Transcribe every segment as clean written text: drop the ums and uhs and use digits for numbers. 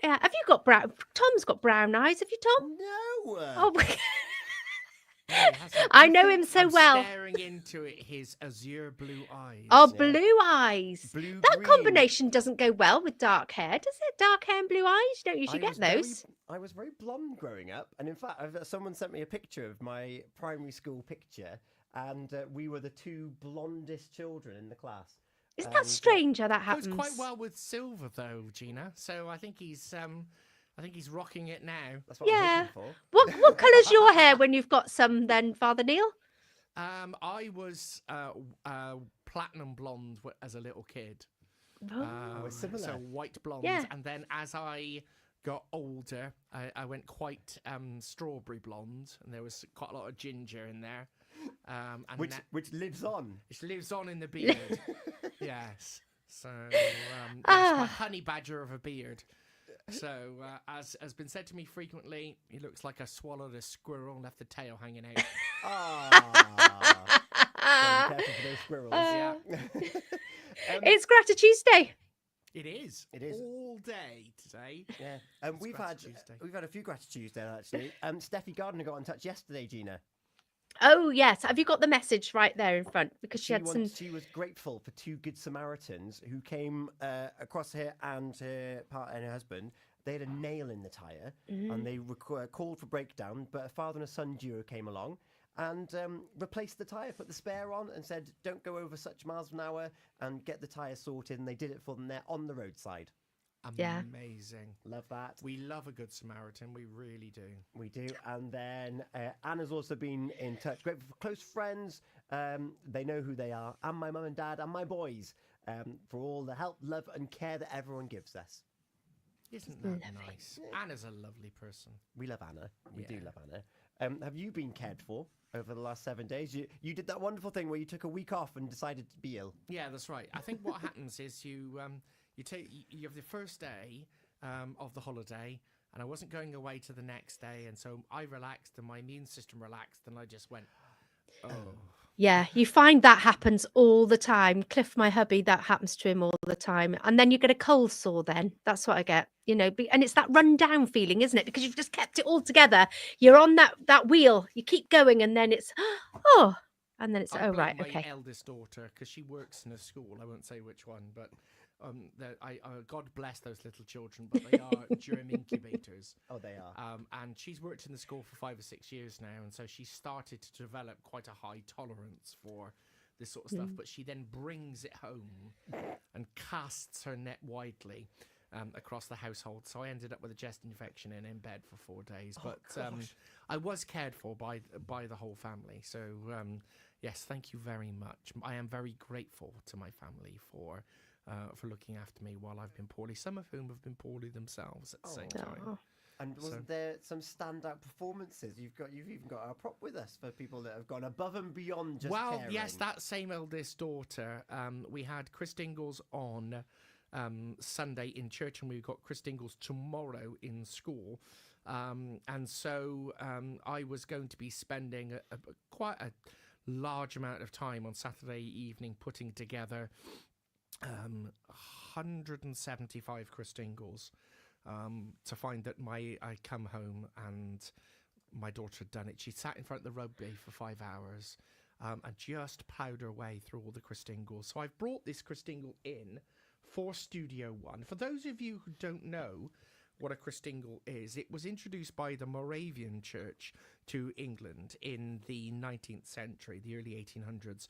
Yeah. Have you got brown? Tom's got brown eyes. Have you, Tom? No. Oh, No, he hasn't. I I know think him so I'm well. staring into his azure blue Oh, eyes. Yeah. blue eyes. Blue That green. combination doesn't go well with dark hair, does it? Dark hair and blue eyes. You don't usually I get was very, those. I was very blonde growing up, and in fact, someone sent me a picture of my primary school picture, and we were the two blondest children in the class. Isn't that And strange how that Goes quite happens? well with silver though, Gina. So I think he's rocking it now. that's what I'm Yeah. hoping for. What colour's your hair when you've got some then, Father Neil? I was platinum blonde as a little kid. Oh, We're similar. So white blonde, Yeah. and then as I got older, I went quite strawberry blonde, and there was quite a lot of ginger in there. And Which lives on. it lives on in the beard. Yes. So yes, my Ah. honey badger of a beard. So as has been said to me frequently, he looks like I swallowed a squirrel and left the tail hanging out. Ah. Very careful for those squirrels. Yeah. It's Grati-Tuesday. It is. It is. All day today. Yeah. It's We've had a few Grati-Tuesdays there actually. Steffi Gardner got in touch yesterday, Gina. Oh, yes. Have you got the message right there in front? Because she had some... She was grateful for two good Samaritans who came across her and her partner and her husband. They had a nail in the tyre and they called for breakdown, but a father and a son duo came along and replaced the tyre, put the spare on and said, don't go over such miles an hour and get the tyre sorted. And they did it for them there on the roadside. Yeah. Amazing. Love that. We love a good Samaritan. We really do. We do. And then Anna's also been in touch. Grateful for close friends. They know who they are. And my mum and dad and my boys for all the help, love and care that everyone gives us. Isn't that nice? Anna's a lovely person. We love Anna. We do Yeah. love Anna. Have you been cared for over the last 7 days? You did that wonderful thing where you took a week off and decided to be ill. Yeah, that's right. I think what happens is you have the first day of the holiday, and I wasn't going away to the next day, and so I relaxed, and my immune system relaxed, and I just went, oh. Yeah, you find that happens all the time. Cliff, my hubby, that happens to him all the time. And then you get a cold sore then. That's what I get, and it's that run down feeling, isn't it? Because you've just kept it all together. You're on that wheel. You keep going and then it's, oh, and then it's, I oh, blame right, my okay. eldest daughter because she works in a school. I won't say which one, but God bless those little children, but they are germ incubators. Oh, they are. And she's worked in the school for 5 or 6 years now, and so she started to develop quite a high tolerance for this sort of stuff. But she then brings it home and casts her net widely across the household. So I ended up with a chest infection and in bed for 4 days. But I was cared for by the whole family. So yes, thank you very much. I am very grateful to my family for looking after me while I've been poorly, some of whom have been poorly themselves at the same time. Oh. And wasn't there some standout performances? You've even got a prop with us for people that have gone above and beyond just caring. Yes, that same eldest daughter. We had Chris Dingles on Sunday in church, and we've got Chris Dingles tomorrow in school. And so I was going to be spending quite a large amount of time on Saturday evening putting together 175 Chris Dingles to find that I come home and my daughter had done it. She sat in front of the rugby for 5 hours and just ploughed her way through all the Chris Dingles. So I've brought this Chris Dingle in for Studio One. For those of you who don't know what a Chris Dingle is, it was introduced by the Moravian Church to England in the 19th century, the early 1800s.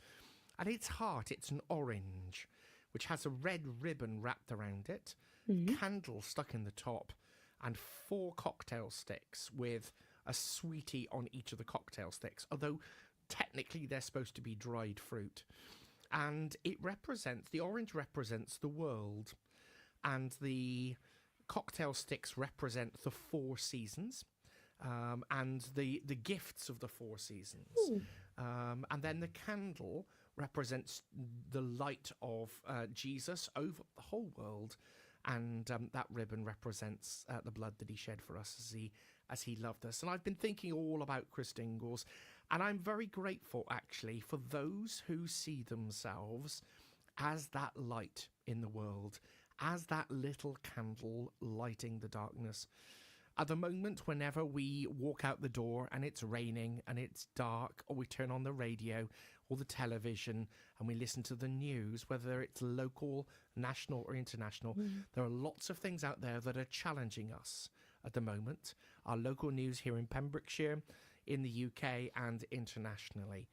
At its heart, it's an orange, which has a red ribbon wrapped around it, candle stuck in the top, and 4 cocktail sticks with a sweetie on each of the cocktail sticks, although technically they're supposed to be dried fruit. And the orange represents the world, and the cocktail sticks represent the 4 seasons, and the gifts of the 4 seasons. And then the candle represents the light of Jesus over the whole world, and that ribbon represents the blood that he shed for us as he loved us. And I've been thinking all about Chris Dingles, and I'm very grateful actually for those who see themselves as that light in the world, as that little candle lighting the darkness. At the moment, whenever we walk out the door and it's raining and it's dark, or we turn on the radio or the television and we listen to the news, whether it's local, national or international, there are lots of things out there that are challenging us at the moment. Our local news here in Pembrokeshire, in the UK and internationally.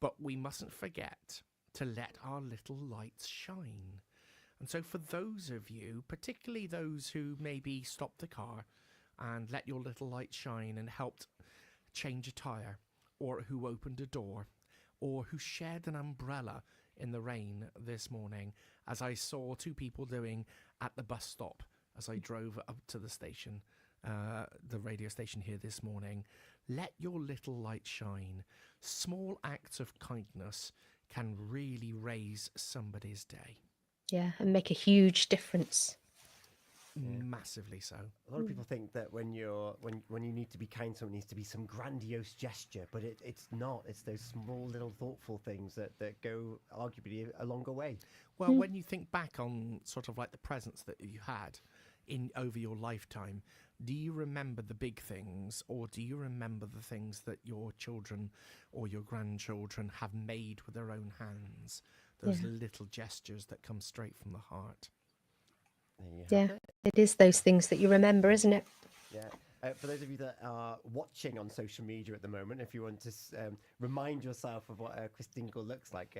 But we mustn't forget to let our little lights shine. And so for those of you, particularly those who maybe stopped the car and let your little light shine and helped change a tyre, or who opened a door, or who shared an umbrella in the rain this morning, as I saw two people doing at the bus stop as I drove up to the station, the radio station here this morning. Let your little light shine. Small acts of kindness can really raise somebody's day. Yeah, and make a huge difference. Massively so. A lot of people think that when you need to be kind, someone needs to be some grandiose gesture, but it's not. It's those small little thoughtful things that go arguably a longer way. Well, when you think back on sort of like the presents that you had in over your lifetime, do you remember the big things, or do you remember the things that your children or your grandchildren have made with their own hands? Those little gestures that come straight from the heart. Yeah, it is those things that you remember, isn't it? Yeah. For those of you that are watching on social media at the moment, if you want to remind yourself of what Chris Dingle looks like,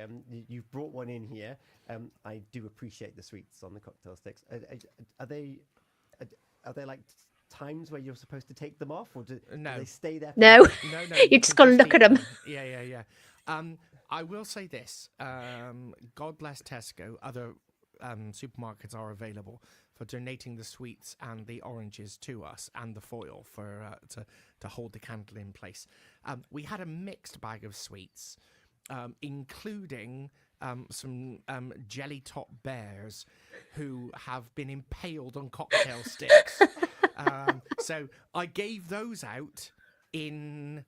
you've brought one in here. I do appreciate the sweets on the cocktail sticks. Are they like times where you're supposed to take them off, or do they stay there? No. No. You just got to look at them. Yeah. I will say this. God bless Tesco. Other supermarkets are available for donating the sweets and the oranges to us, and the foil for to hold the candle in place. We had a mixed bag of sweets, including some jelly top bears who have been impaled on cocktail sticks. So I gave those out in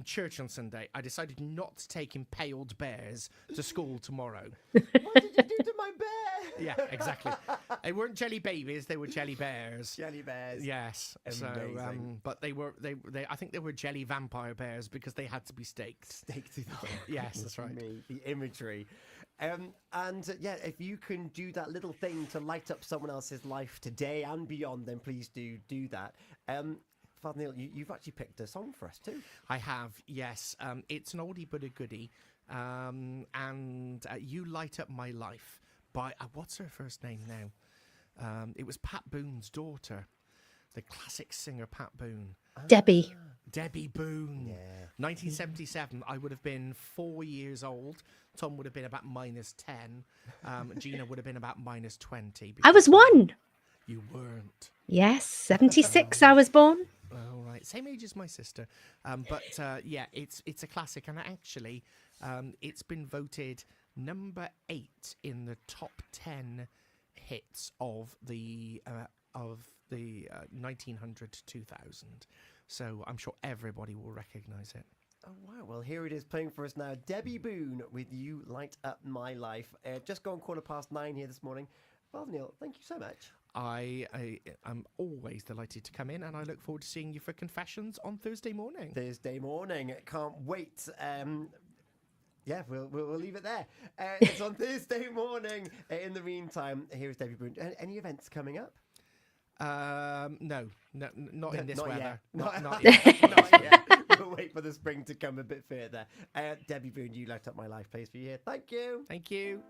church on Sunday. I decided not to take impaled bears to school tomorrow. What did you do to my bear? Yeah, exactly. They weren't jelly babies; they were jelly bears. Jelly bears. Yes. Amazing. So, but they were they. I think they were jelly vampire bears because they had to be staked. Staked to the heart. Yes, that's right. The imagery. If you can do that little thing to light up someone else's life today and beyond, then please do that. Father Neil, you've actually picked a song for us too. I have, yes. It's an oldie but a goodie. And You Light Up My Life by, what's her first name now? It was Pat Boone's daughter, the classic singer Pat Boone. Debbie Boone. Yeah. 1977. I would have been 4 years old. Tom would have been about -10. Gina would have been about -20. I was 1. You weren't. Yes, 76 I was born. Oh, right. Same age as my sister. It's a classic. And actually, it's been voted number 8 in the top 10 hits of the 1900 to 2000. So I'm sure everybody will recognise it. Oh, wow. Well, here it is playing for us now. Debbie Boone with You Light Up My Life. Just gone 9:15 here this morning. Father Neil, thank you so much. I'm always delighted to come in, and I look forward to seeing you for confessions on Thursday morning. Can't wait. We'll leave it there. It's on Thursday morning. In the meantime, here is Debbie Boone. Any events coming up? No, not in this not weather. Yet. Not yet. Not yet. We'll wait for the spring to come a bit further. Debbie Boone, You Light Up My Life plays for you here. Thank you. Thank you.